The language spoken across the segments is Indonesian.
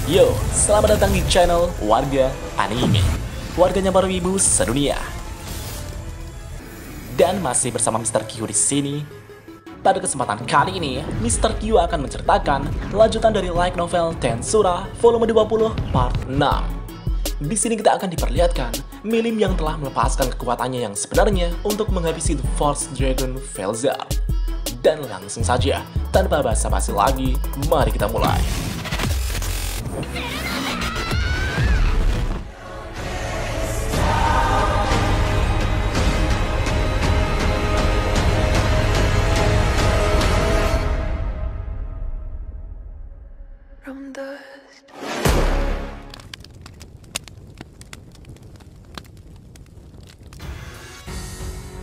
Yo, selamat datang di channel Warga Anime, warganya para wibu sedunia. Dan masih bersama Mr. Q di sini. Pada kesempatan kali ini, Mr. Q akan menceritakan lanjutan dari light novel Tensura volume 20 part 6. Di sini kita akan diperlihatkan Milim yang telah melepaskan kekuatannya yang sebenarnya untuk menghabisi The Force Dragon Velzar. Dan langsung saja, tanpa basa-basi lagi, mari kita mulai.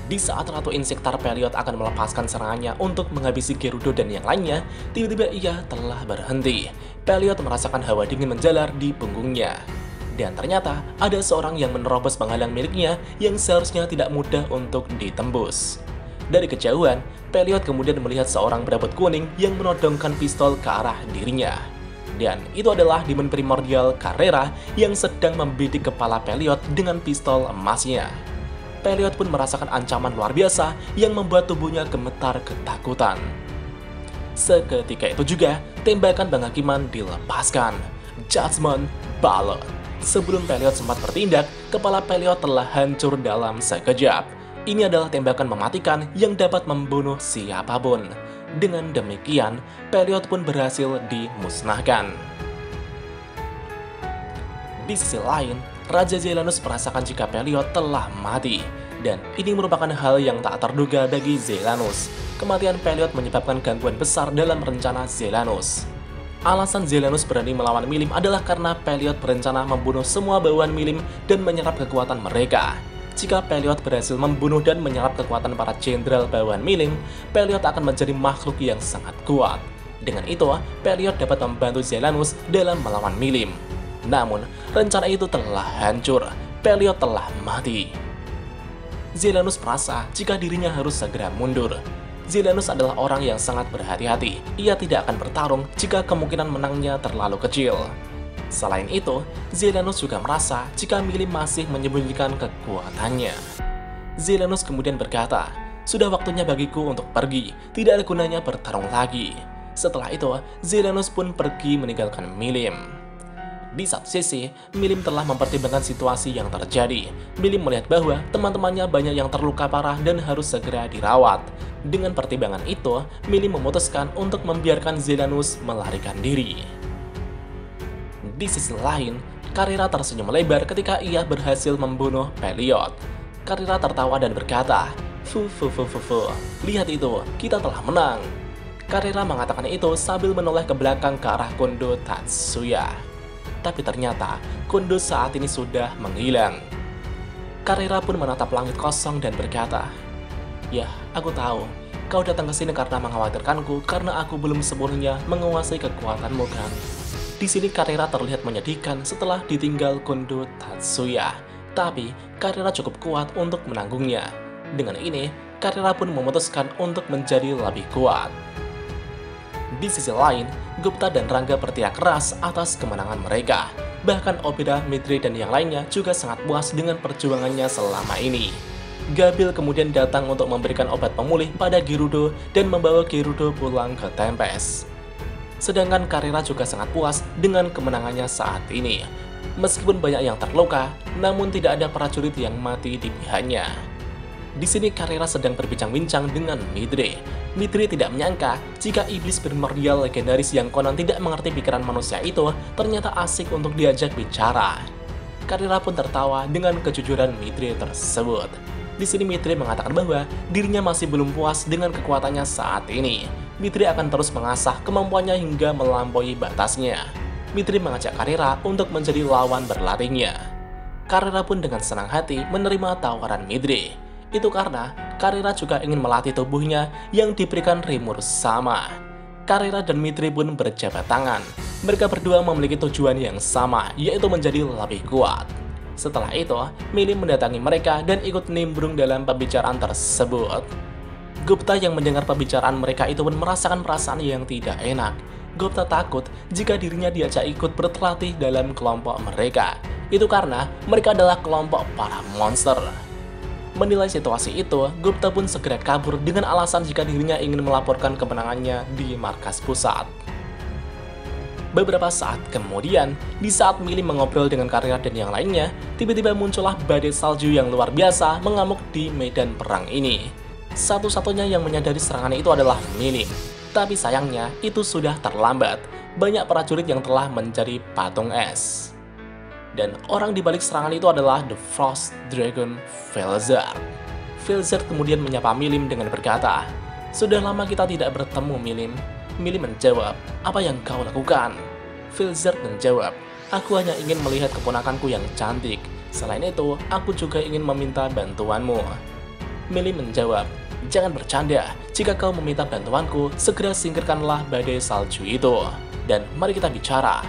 Di saat Ratu Insektar Peliot akan melepaskan serangannya untuk menghabisi Gerudo dan yang lainnya, tiba-tiba ia telah berhenti. Peliot merasakan hawa dingin menjalar di punggungnya. Dan ternyata ada seorang yang menerobos penghalang miliknya yang seharusnya tidak mudah untuk ditembus. Dari kejauhan, Peliot kemudian melihat seorang berambut kuning yang menodongkan pistol ke arah dirinya. Dan itu adalah Demon Primordial Carrera yang sedang membidik kepala Peliot dengan pistol emasnya. Peliot pun merasakan ancaman luar biasa yang membuat tubuhnya gemetar ketakutan. Seketika itu juga, tembakan Bang Hakiman dilepaskan. Judgment Ballad. Sebelum Peliot sempat bertindak, kepala Peliot telah hancur dalam sekejap. Ini adalah tembakan mematikan yang dapat membunuh siapapun. Dengan demikian, Peliot pun berhasil dimusnahkan. Di sisi lain, Raja Zelanus merasakan jika Peliot telah mati. Dan ini merupakan hal yang tak terduga bagi Zelanus. Kematian Peliot menyebabkan gangguan besar dalam rencana Zelanus. Alasan Zelanus berani melawan Milim adalah karena Peliot berencana membunuh semua bawahan Milim dan menyerap kekuatan mereka. Jika Peliot berhasil membunuh dan menyerap kekuatan para jenderal bawahan Milim, Peliot akan menjadi makhluk yang sangat kuat. Dengan itu, Peliot dapat membantu Zelanus dalam melawan Milim. Namun, rencana itu telah hancur. Peliot telah mati. Zelanus merasa jika dirinya harus segera mundur. Zelanus adalah orang yang sangat berhati-hati. Ia tidak akan bertarung jika kemungkinan menangnya terlalu kecil. Selain itu, Zelanus juga merasa jika Milim masih menyembunyikan kekuatannya. Zelanus kemudian berkata, "Sudah waktunya bagiku untuk pergi. Tidak ada gunanya bertarung lagi." Setelah itu, Zelanus pun pergi meninggalkan Milim. Di satu sisi, Milim telah mempertimbangkan situasi yang terjadi. Milim melihat bahwa teman-temannya banyak yang terluka parah dan harus segera dirawat. Dengan pertimbangan itu, Milim memutuskan untuk membiarkan Zelanus melarikan diri. Di sisi lain, Carrera tersenyum lebar ketika ia berhasil membunuh Peliot. Carrera tertawa dan berkata, "Fu, lihat itu, kita telah menang." Carrera mengatakan itu sambil menoleh ke belakang ke arah Kondo Tatsuya. Tapi ternyata, Kondo saat ini sudah menghilang. Carrera pun menatap langit kosong dan berkata, "Ya, aku tahu. Kau datang ke sini karena mengkhawatirkanku karena aku belum sepenuhnya menguasai kekuatanmu kan?" Di sini Carrera terlihat menyedihkan setelah ditinggal Kondo Tatsuya. Tapi, Carrera cukup kuat untuk menanggungnya. Dengan ini, Carrera pun memutuskan untuk menjadi lebih kuat. Di sisi lain, Gupta dan Rangga berteriak keras atas kemenangan mereka. Bahkan Obeda, Mitri, dan yang lainnya juga sangat puas dengan perjuangannya selama ini. Gabil kemudian datang untuk memberikan obat pemulih pada Gerudo dan membawa Gerudo pulang ke Tempest. Sedangkan Carrera juga sangat puas dengan kemenangannya saat ini. Meskipun banyak yang terluka, namun tidak ada prajurit yang mati di pihaknya. Di sini Carrera sedang berbincang-bincang dengan Mitri. Mitri tidak menyangka jika iblis primordial legendaris yang konon tidak mengerti pikiran manusia itu ternyata asik untuk diajak bicara. Carrera pun tertawa dengan kejujuran Mitri tersebut. Di sini Mitri mengatakan bahwa dirinya masih belum puas dengan kekuatannya saat ini. Mitri akan terus mengasah kemampuannya hingga melampaui batasnya. Mitri mengajak Carrera untuk menjadi lawan berlatihnya. Carrera pun dengan senang hati menerima tawaran Mitri. Itu karena Carrera juga ingin melatih tubuhnya yang diberikan Rimur sama. Carrera dan Mitri pun berjabat tangan. Mereka berdua memiliki tujuan yang sama, yaitu menjadi lebih kuat. Setelah itu, Milim mendatangi mereka dan ikut nimbrung dalam pembicaraan tersebut. Gupta yang mendengar pembicaraan mereka itu pun merasakan perasaan yang tidak enak. Gupta takut jika dirinya diajak ikut berlatih dalam kelompok mereka. Itu karena mereka adalah kelompok para monster. Menilai situasi itu, Gupta pun segera kabur dengan alasan jika dirinya ingin melaporkan kemenangannya di markas pusat. Beberapa saat kemudian, di saat Millie mengobrol dengan Karina dan yang lainnya, tiba-tiba muncullah badai salju yang luar biasa mengamuk di medan perang ini. Satu-satunya yang menyadari serangan itu adalah Millie. Tapi sayangnya, itu sudah terlambat. Banyak prajurit yang telah menjadi patung es. Dan orang di balik serangan itu adalah The Frost Dragon Felzard. Felzard kemudian menyapa Milim dengan berkata, "Sudah lama kita tidak bertemu, Milim." Milim menjawab, "Apa yang kau lakukan?" Felzard menjawab, "Aku hanya ingin melihat keponakanku yang cantik. Selain itu, aku juga ingin meminta bantuanmu." Milim menjawab, "Jangan bercanda. Jika kau meminta bantuanku, segera singkirkanlah badai salju itu. Dan mari kita bicara."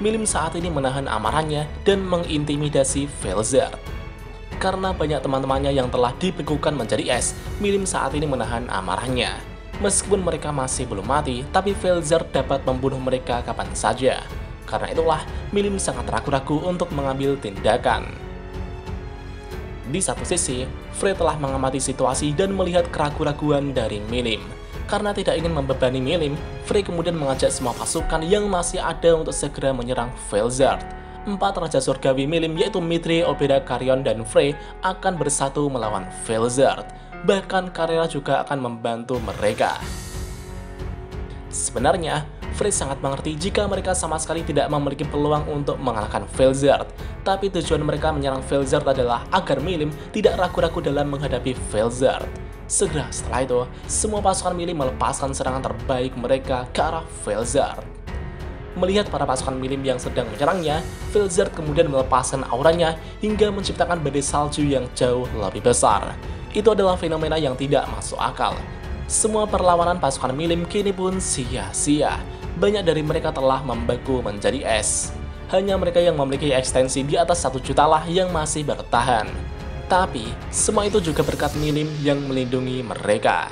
Milim saat ini menahan amarahnya dan mengintimidasi Felzard. Karena banyak teman-temannya yang telah dibekukan menjadi es, Milim saat ini menahan amarahnya. Meskipun mereka masih belum mati, tapi Felzard dapat membunuh mereka kapan saja. Karena itulah, Milim sangat ragu-ragu untuk mengambil tindakan. Di satu sisi, Frey telah mengamati situasi dan melihat keraguan-raguan dari Milim. Karena tidak ingin membebani Milim, Frey kemudian mengajak semua pasukan yang masih ada untuk segera menyerang Felzard. 4 Raja Surgawi Milim yaitu Mitri, Obeda, Carrion, dan Frey akan bersatu melawan Felzard. Bahkan Carrera juga akan membantu mereka. Sebenarnya, Frey sangat mengerti jika mereka sama sekali tidak memiliki peluang untuk mengalahkan Felzard. Tapi tujuan mereka menyerang Felzard adalah agar Milim tidak ragu-ragu dalam menghadapi Felzard. Segera setelah itu, semua pasukan Milim melepaskan serangan terbaik mereka ke arah Felzard. Melihat para pasukan Milim yang sedang menyerangnya, Felzard kemudian melepaskan auranya hingga menciptakan badai salju yang jauh lebih besar. Itu adalah fenomena yang tidak masuk akal. Semua perlawanan pasukan Milim kini pun sia-sia. Banyak dari mereka telah membeku menjadi es. Hanya mereka yang memiliki ekstensi di atas 1 juta lah yang masih bertahan. Tapi, semua itu juga berkat Milim yang melindungi mereka.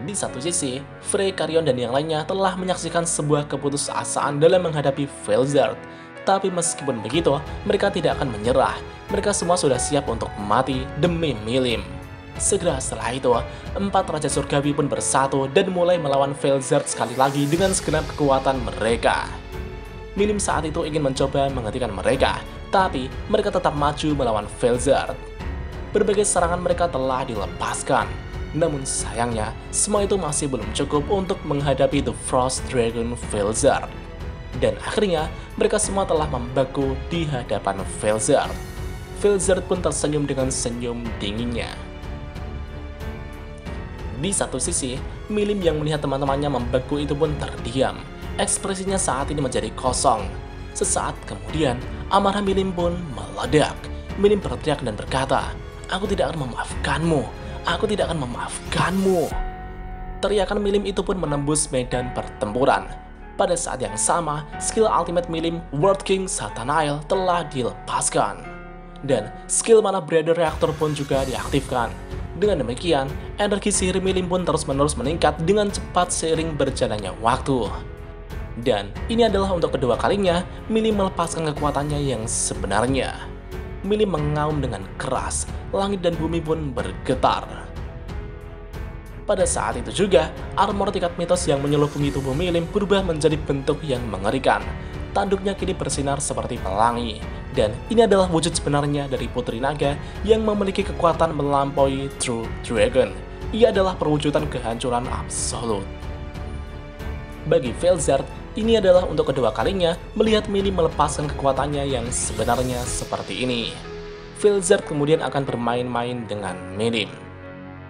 Di satu sisi, Frey, Carrion, dan yang lainnya telah menyaksikan sebuah keputusasaan dalam menghadapi Felzard. Tapi meskipun begitu, mereka tidak akan menyerah. Mereka semua sudah siap untuk mati demi Milim. Segera setelah itu, 4 Raja Surgawi pun bersatu dan mulai melawan Felzard sekali lagi dengan segenap kekuatan mereka. Milim saat itu ingin mencoba menghentikan mereka, tapi mereka tetap maju melawan Felzard. Berbagai serangan mereka telah dilepaskan. Namun sayangnya, semua itu masih belum cukup untuk menghadapi The Frost Dragon Felzard. Dan akhirnya, mereka semua telah membeku di hadapan Felzard. Felzard pun tersenyum dengan senyum dinginnya. Di satu sisi, Milim yang melihat teman-temannya membeku itu pun terdiam. Ekspresinya saat ini menjadi kosong. Sesaat kemudian, amarah Milim pun meledak. Milim berteriak dan berkata, "Aku tidak akan memaafkanmu. Aku tidak akan memaafkanmu." Teriakan Milim itu pun menembus medan pertempuran. Pada saat yang sama, skill ultimate Milim, World King Satanael, telah dilepaskan. Dan skill mana Brother Reactor pun juga diaktifkan. Dengan demikian, energi sihir Milim pun terus-menerus meningkat dengan cepat seiring berjalannya waktu. Dan ini adalah untuk kedua kalinya Milim melepaskan kekuatannya yang sebenarnya. Milim mengaum dengan keras, langit dan bumi pun bergetar. Pada saat itu juga, armor tingkat mitos yang menyelubungi tubuh Milim berubah menjadi bentuk yang mengerikan. Tanduknya kini bersinar seperti pelangi. Dan ini adalah wujud sebenarnya dari Putri Naga yang memiliki kekuatan melampaui True Dragon. Ia adalah perwujudan kehancuran absolut. Bagi Felzard, ini adalah untuk kedua kalinya melihat Milim melepaskan kekuatannya yang sebenarnya seperti ini. Felzard kemudian akan bermain-main dengan Milim.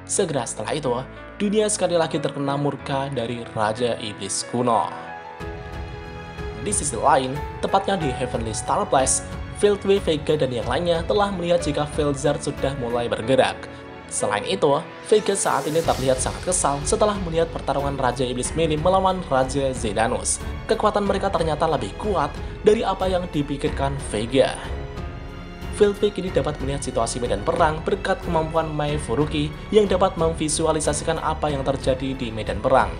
Segera setelah itu, dunia sekali lagi terkena murka dari Raja Iblis kuno. Di sisi lain, tepatnya di Heavenly Star Place, Fieldway, Vega, dan yang lainnya telah melihat jika Felzard sudah mulai bergerak. Selain itu, Vega saat ini terlihat sangat kesal setelah melihat pertarungan Raja Iblis Milim melawan Raja Zelanus. Kekuatan mereka ternyata lebih kuat dari apa yang dipikirkan Vega. Fieldway kini dapat melihat situasi medan perang berkat kemampuan Mai Furuki yang dapat memvisualisasikan apa yang terjadi di medan perang.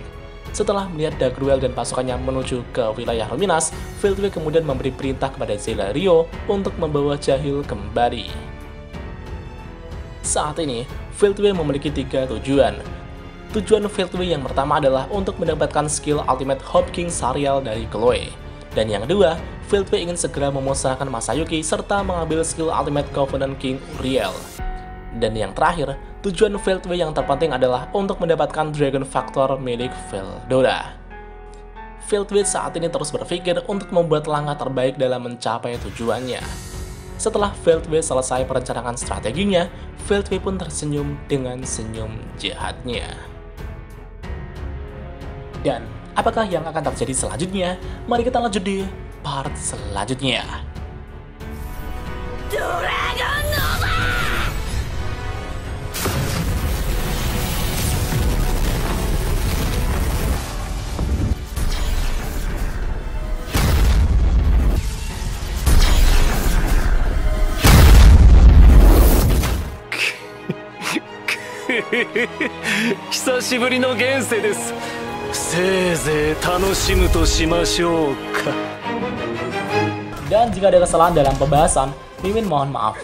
Setelah melihat Dagruel dan pasukannya menuju ke wilayah Luminas, Fieldway kemudian memberi perintah kepada Zelariyo untuk membawa Jahil kembali. Saat ini, Fieldway memiliki 3 tujuan. Tujuan Fieldway yang pertama adalah untuk mendapatkan skill Ultimate Hope King Sariel dari Chloe. Dan yang kedua, Fieldway ingin segera memusnahkan Masayuki serta mengambil skill Ultimate Covenant King Uriel. Dan yang terakhir, tujuan Fieldway yang terpenting adalah untuk mendapatkan Dragon Factor milik Veldora. Fieldway saat ini terus berpikir untuk membuat langkah terbaik dalam mencapai tujuannya. Setelah Fieldway selesai perencanaan strateginya, Fieldway pun tersenyum dengan senyum jahatnya. Dan apakah yang akan terjadi selanjutnya? Mari kita lanjut di part selanjutnya. Dragon Nova! Dan jika ada kesalahan dalam pembahasan, Mimin mohon maaf.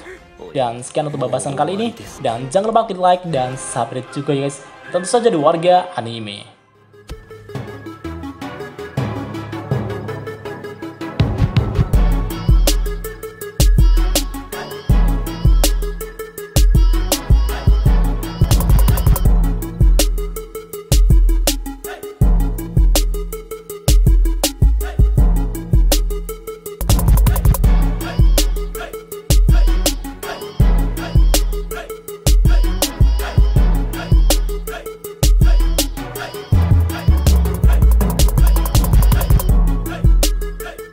Dan sekian untuk pembahasan kali ini. Dan jangan lupa klik like dan subscribe juga guys. Tentu saja di Warga Anime.